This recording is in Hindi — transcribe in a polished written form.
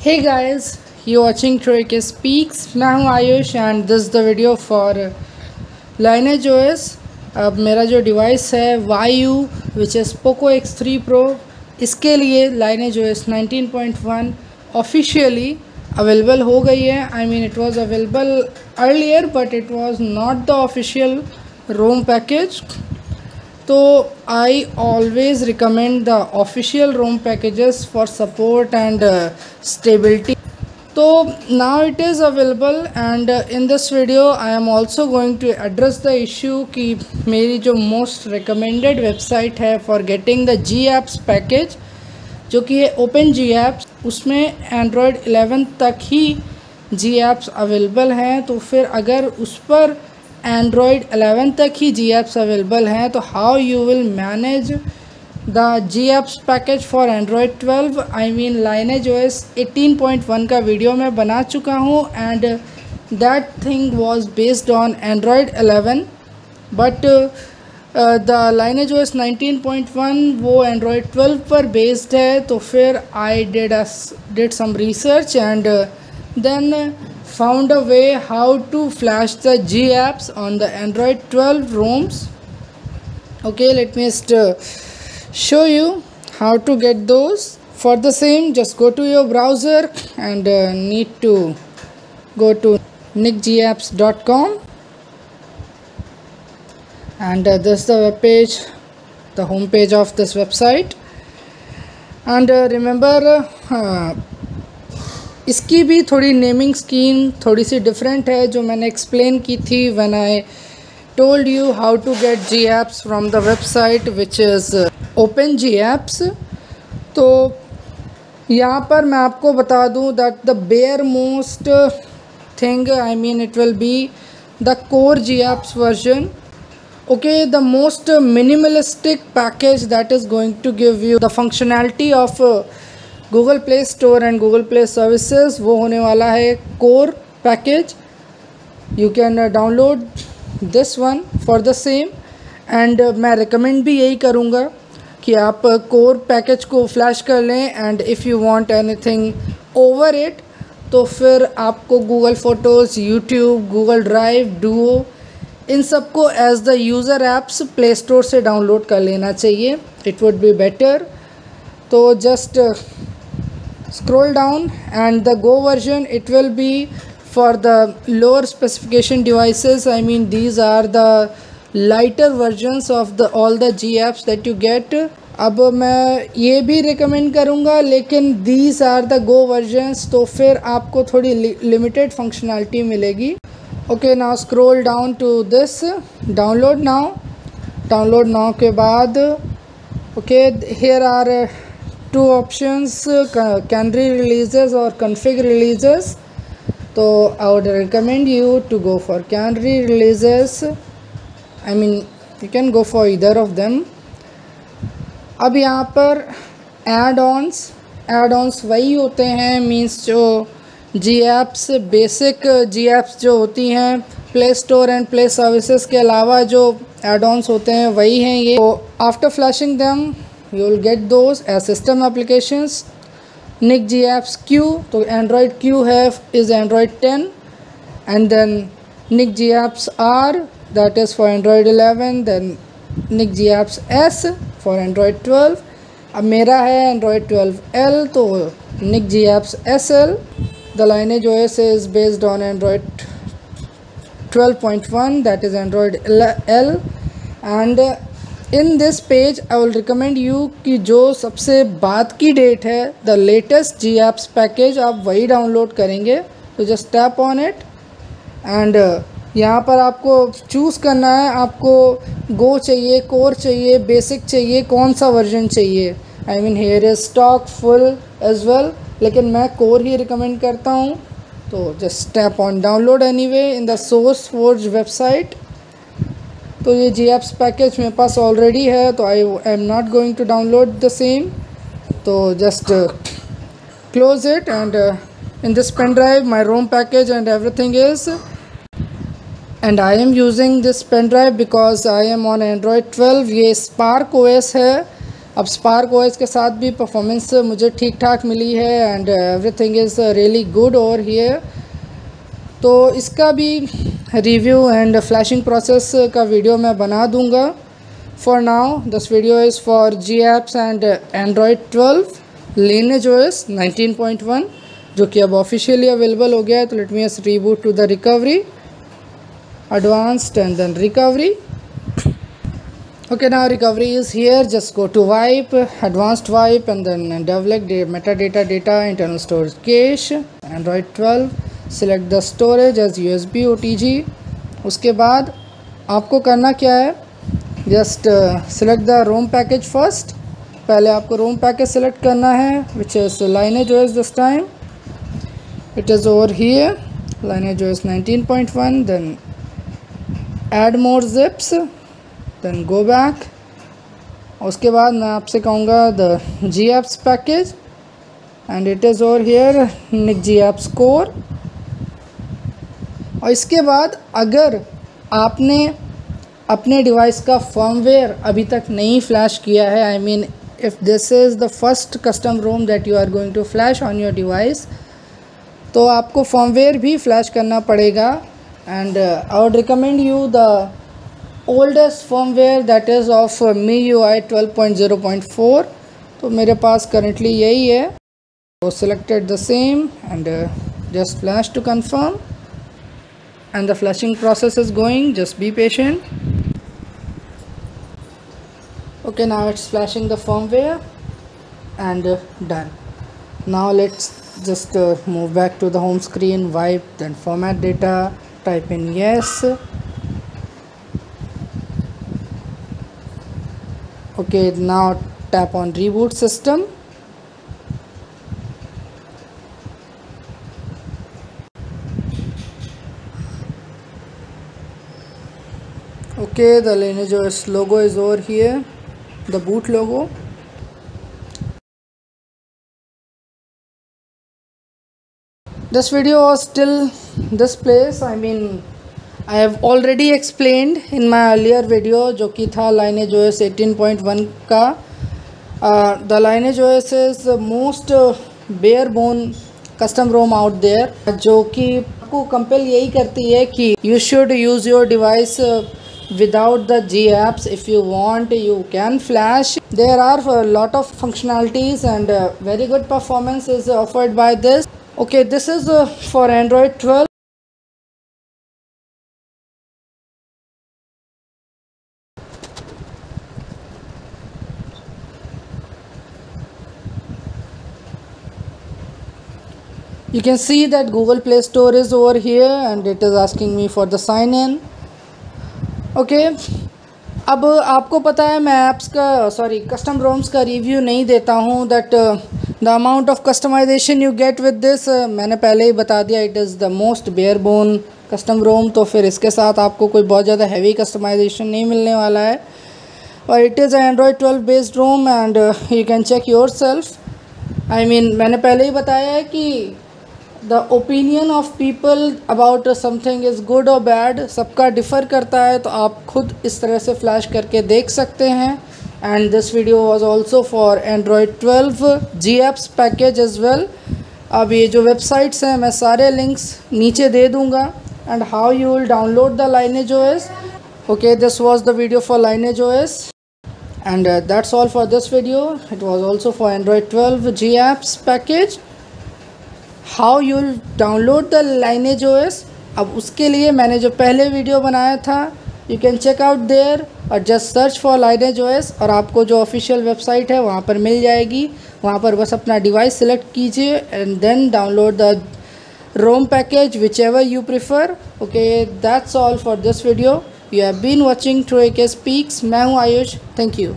Hey guys, you watching Troike Speaks। मैं हूँ Ayush and this the video for Lineage OS। अब मेरा जो डिवाइस है वायू which is Poco X3 Pro, इसके लिए Lineage OS 19.1 ऑफिशियली अवेलेबल हो गई है। I mean it was available earlier but it was not the official ROM package. तो I always recommend the official ROM packages for support and stability. तो now it is available and in this video I am also going to address the issue कि मेरी जो मोस्ट रिकमेंडेड वेबसाइट है for getting the G apps package, जो कि है ओपन जी एप्स, उसमें एंड्रॉयड 11 तक ही जी एप्स अवेलेबल हैं। तो फिर अगर उस पर एंड्रॉयड 11 तक ही जी एप्स अवेलेबल हैं तो how you will manage the G apps package for Android 12। I mean Lineage OS 18.1 का वीडियो मैं बना चुका हूँ and that thing was based on Android 11 but the Lineage OS 19.1 वो एंड्रॉयड 12 पर बेस्ड है। तो फिर I did some research and then found a way how to flash the G apps on the Android 12 ROMs. Okay, let me just show you how to get those. For the same, just go to your browser and need to go to nickgapps.com and this is the web page, the home page of this website. And remember इसकी भी थोड़ी नेमिंग स्कीम थोड़ी सी डिफरेंट है जो मैंने एक्सप्लेन की थी when I told you how to get G apps from the website which is open G apps. तो यहाँ पर मैं आपको बता दूँ that the bare most thing, I mean it will be the core G apps version. Okay, the most minimalistic package that is going to give you the functionality of Google Play Store and Google Play Services वो होने वाला है core package। You can download this one for the same and मैं recommend भी यही करूँगा कि आप core package को flash कर लें and if you want anything over it तो फिर आपको Google Photos, YouTube, Google Drive, Duo इन सबको as the user apps Play Store से डाउनलोड कर लेना चाहिए। It would be better. तो just scroll down and the go version it will be for the lower specification devices. I mean these are the lighter versions of the all the G apps that you get. अब मैं ये भी रिकमेंड करूँगा लेकिन these are the go versions, तो फिर आपको थोड़ी लिमिटेड फंक्शनैलिटी मिलेगी। Okay, now scroll down to this download now के बाद okay here are two options, canary releases और कन्फिग रिलीजेस। तो I would recommend you to go for canary releases. I mean you can go for either of them. अब यहाँ पर एड ऑन्स वही होते हैं, मीन्स जो जी एप्स बेसिक जी एप्स जो होती हैं play store and play services के अलावा जो एड ऑन्स होते हैं वही हैं ये। तो after flashing them you will get those as system applications. Nik G apps Q, तो एंड्रॉयड क्यू है is Android 10 and then Nik G apps R that is for Android 11, then Nik G apps S for Android 12। अब मेरा है एंड्रॉयड 12L तो Nik G apps SL। The Lineage OS is based on Android 12.1, that is Android L and in this page I will recommend you कि जो सबसे बाद की डेट है the latest G apps package आप वही डाउनलोड करेंगे। तो just tap on it and यहाँ पर आपको चूज़ करना है आपको गो चाहिए, कोर चाहिए, बेसिक चाहिए, कौन सा वर्जन चाहिए। I mean here is stock full as well, लेकिन मैं कोर ही रिकमेंड करता हूँ। तो just tap on download anyway in the source forge website. तो ये जी एप्स पैकेज मेरे पास ऑलरेडी है तो I am not going to download the same. तो just close it and in this pen drive my ROM package and everything is, and I am using this pen drive because I am on Android 12। ये स्पार्क OS है अब स्पार्क ओएस के साथ भी परफॉर्मेंस मुझे ठीक ठाक मिली है and everything is really good over here. तो इसका भी रिव्यू एंड फ्लैशिंग प्रोसेस का वीडियो मैं बना दूंगा। For now this video is for ji apps and Android 12 Lineage OS 19.1 जो कि अब ऑफिशियली अवेलेबल हो गया है। तो let me just reboot to the recovery, advanced and then recovery. Okay, now recovery is here. Just go to wipe, advanced wipe, and then develop metadata data, internal storage cache, Android 12. Select the storage as USB OTG. उसके बाद आपको करना क्या है, just select the ROM package first. पहले आपको ROM package select करना है, which is Lineage OS this time. It is over here, Lineage OS 19.1. Then add more zips, then go back. उसके बाद मैं आपसे कहूँगा the gapps package and it is over here NIC gapps core. और इसके बाद अगर आपने अपने डिवाइस का फर्मवेयर अभी तक नहीं फ्लैश किया है, I mean if this is the first custom ROM that you are going to flash on your device, तो आपको फर्मवेयर भी फ्लैश करना पड़ेगा। And I would recommend you the oldest firmware that is of MIUI 12.0.4। तो मेरे पास करेंटली यही है। तो selected the same and just flash to confirm and the flashing process is going. Just be patient. Okay, now it's flashing the firmware and done. Now let's just move back to the home screen, wipe, then format data, type in yes. Okay, now tap on reboot system. Okay, the Lineage OS logo is over here, the boot logo. This video was till this place. I mean, I have already explained in my earlier video जो कि था Lineage OS 18.1 का. The Lineage OS is the most bare bone custom ROM out there, जो कि आपको कंपेल यही करती है कि you should use your device without the G apps. If you want, you can flash. There are a lot of functionalities and very good performance is offered by this. Okay, this is for Android 12. You can see that Google Play Store is over here and it is asking me for the sign in. Okay अब आपको पता है मैं ऐप्स का कस्टम रोम्स का रिव्यू नहीं देता हूँ। That the amount of customization you get with this मैंने पहले ही बता दिया, it is the most bare bone custom ROM. तो फिर इसके साथ आपको कोई बहुत ज़्यादा हैवी कस्टमाइजेशन नहीं मिलने वाला है। और it is Android 12 based ROM and you can check yourself. I mean मैंने पहले ही बताया है कि the opinion of people about something is good और बैड सबका डिफ़र करता है। तो आप खुद इस तरह से फ्लैश करके देख सकते हैं। And this video was also for Android 12 GApps package as well. अब ये जो वेबसाइट्स हैं मैं सारे लिंक्स नीचे दे दूँगा and how you will download the Lineage OS. Okay, this was the video for Lineage OS and that's all for this video. It was also for Android 12 GApps package. How you'll download the Lineage OS, अब उसके लिए मैंने जो पहले वीडियो बनाया था you can check out there और just search for Lineage OS और आपको जो ऑफिशियल वेबसाइट है वहाँ पर मिल जाएगी। वहाँ पर बस अपना डिवाइस सिलेक्ट कीजिए and then download the ROM package whichever you prefer. Okay, that's all for this video. You have been watching True AK Speaks। मैं हूँ आयुष। Thank you.